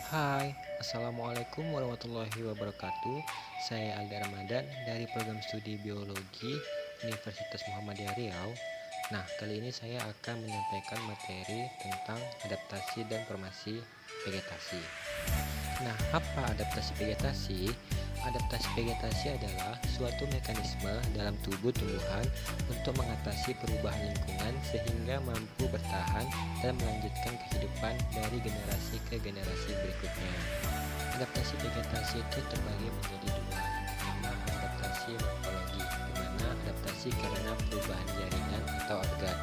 Hai, Assalamualaikum warahmatullahi wabarakatuh. Saya Alda Ramadan dari program studi biologi Universitas Muhammadiyah Riau. Nah, kali ini saya akan menyampaikan materi tentang adaptasi dan formasi vegetasi. Nah, apa adaptasi vegetasi? Adaptasi vegetasi adalah suatu mekanisme dalam tubuh tumbuhan untuk mengatasi perubahan lingkungan sehingga mampu bertahan dan melanjutkan kehidupan dari generasi ke generasi berikutnya. Adaptasi vegetasi itu terbagi menjadi dua. Pertama, adaptasi morfologi, di mana adaptasi karena perubahan jaringan atau organ.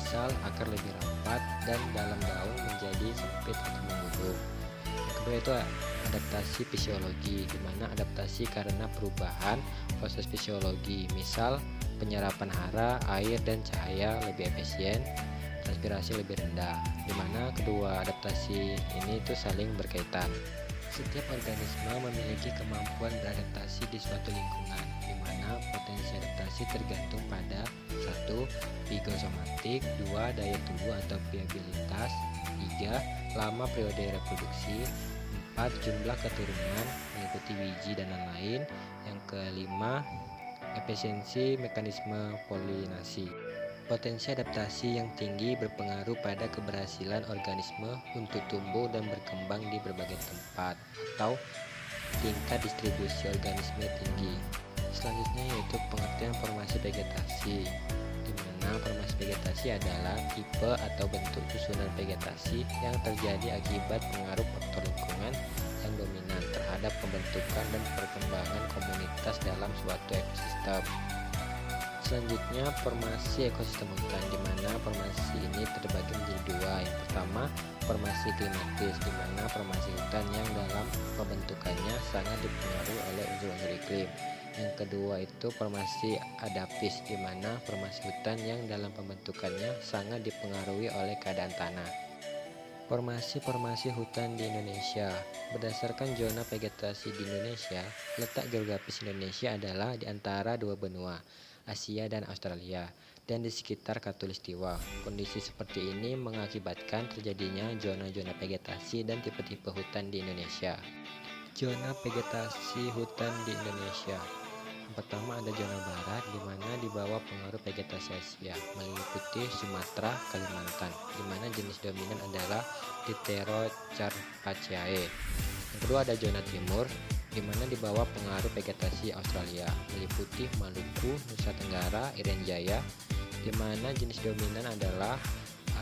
Misal, akar lebih rapat dan dalam daun menjadi sempit atau menggulung. Kedua itu adaptasi fisiologi, di mana adaptasi karena perubahan proses fisiologi, misal penyerapan hara, air, dan cahaya lebih efisien, transpirasi lebih rendah, di mana kedua adaptasi ini itu saling berkaitan. Setiap organisme memiliki kemampuan beradaptasi di suatu lingkungan, di mana potensi adaptasi tergantung pada 1. Psikosomatik, 2. Daya tubuh atau viabilitas, 3. Lama periode reproduksi, 4. Jumlah keturunan mengikuti biji dan lain-lain. Yang kelima, efisiensi mekanisme polinasi. Potensi adaptasi yang tinggi berpengaruh pada keberhasilan organisme untuk tumbuh dan berkembang di berbagai tempat atau tingkat distribusi organisme tinggi. Selanjutnya yaitu pengertian formasi vegetasi, di mana formasi vegetasi adalah tipe atau bentuk susunan vegetasi yang terjadi akibat pengaruh faktor lingkungan yang dominan terhadap pembentukan dan perkembangan komunitas dalam suatu ekosistem. Selanjutnya, formasi ekosistem hutan, di mana formasi ini terbagi menjadi dua. Yang pertama, formasi klimatis, di mana formasi hutan yang dalam pembentukannya sangat dipengaruhi oleh unsur-unsur iklim. Yang kedua itu formasi adaptis, di mana formasi hutan yang dalam pembentukannya sangat dipengaruhi oleh keadaan tanah. Formasi-formasi hutan di Indonesia. Berdasarkan zona vegetasi di Indonesia, letak geografis Indonesia adalah di antara dua benua, Asia dan Australia, dan di sekitar Khatulistiwa. Kondisi seperti ini mengakibatkan terjadinya zona-zona vegetasi dan tipe-tipe hutan di Indonesia. Zona vegetasi hutan di Indonesia. Yang pertama ada zona barat, di mana di bawah pengaruh vegetasi Asia, meliputi Sumatera, Kalimantan, di mana jenis dominan adalah Dipterocarpaceae. Yang kedua ada zona timur, di mana di bawah pengaruh vegetasi Australia, meliputi Maluku, Nusa Tenggara, Irian Jaya, di mana jenis dominan adalah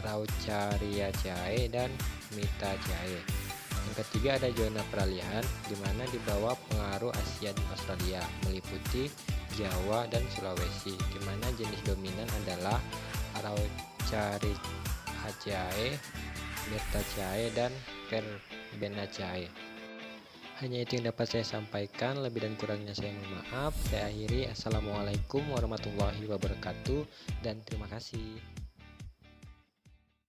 Araucariaceae dan Myrtaceae. Yang ketiga ada zona peralihan, di mana di bawah pengaruh Asia dan Australia, meliputi Jawa dan Sulawesi, di mana jenis dominan adalah Araucariaceae, Myrtaceae, dan Verbenaceae. Hanya itu yang dapat saya sampaikan, lebih dan kurangnya saya mohon maaf. Saya akhiri, Assalamualaikum warahmatullahi wabarakatuh, dan terima kasih.